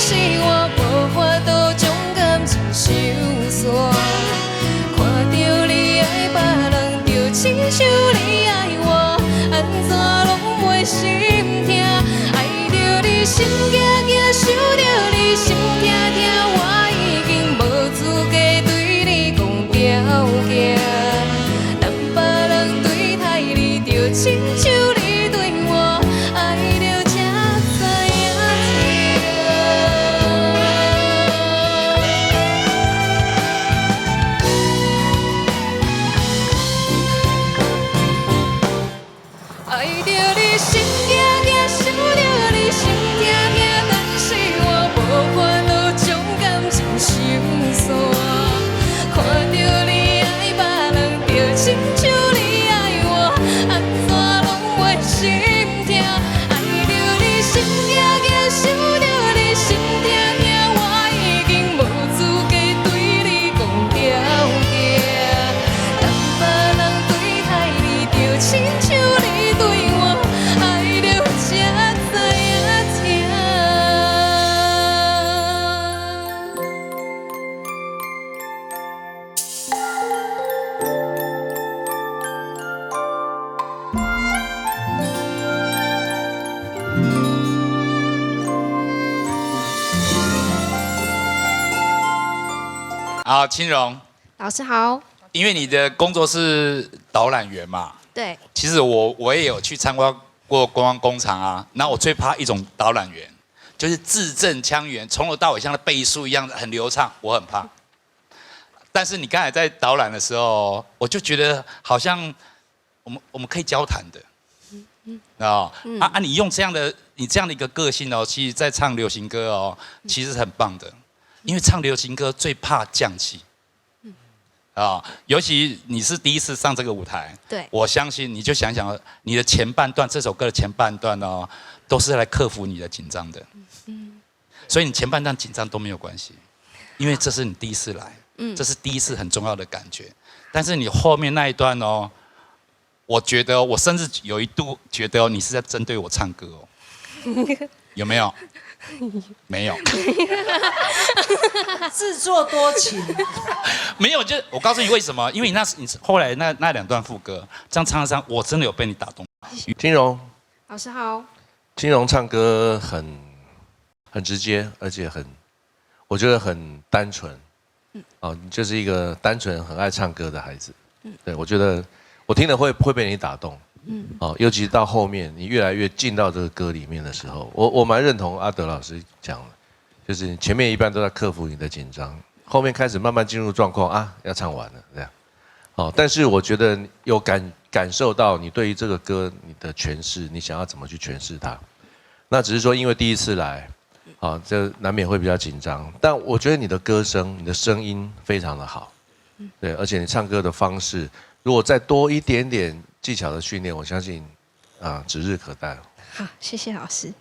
是我无法度将感情收煞。看着你爱别人，就亲像你爱我，安怎拢袂心痛？爱着你心惊惊，想着你心痛痛，我已经无资格对你讲条件。当别人对待你，就亲像你对我，爱着才知影痛。爱着你心惊惊，想着你心痛痛，但是我无法度将感情收煞。看着你爱别人，就亲像你爱我，安怎拢袂心痛？爱着你心惊惊，想着你心痛痛，我已经无资格对你讲条件。当别人对待你，就亲像你对我，爱着才知影痛。好，青荣，老师好。因为你的工作是导览员嘛，对，其实我也有去参观过观光工厂啊。那我最怕一种导览员，就是字正腔圆，从头到尾像在背书一样很流畅，我很怕。但是你刚才在导览的时候，我就觉得好像我们可以交谈的。你用你这样的一个个性哦，其实在唱流行歌哦，其实是很棒的。因为唱流行歌最怕降气，尤其你是第一次上这个舞台，对，我相信你就想想你的前半段，这首歌的前半段哦，都是来克服你的紧张的，所以你前半段紧张都没有关系，因为这是你第一次来，这是第一次很重要的感觉，但是你后面那一段哦，我觉得我甚至有一度觉得哦，你是在针对我唱歌哦，有没有？没有，自作多情。没有，就我告诉你为什么？因为你后来那两段副歌，这样唱上，我真的有被你打动。金荣，老师好。金荣唱歌很直接，而且我觉得很单纯。你就是一个单纯很爱唱歌的孩子。对，我觉得我听了会被你打动。尤其到后面你越来越进到这个歌里面的时候，我蛮认同阿德老师讲的，就是前面一般都在克服你的紧张，后面开始慢慢进入状况啊，要唱完了这样。但是我觉得有感受到你对于这个歌你的诠释，你想要怎么去诠释它。那只是说因为第一次来，这难免会比较紧张，但我觉得你的歌声、你的声音非常的好，对，而且你唱歌的方式，如果再多一点点技巧的训练，我相信指日可待。好，谢谢老师。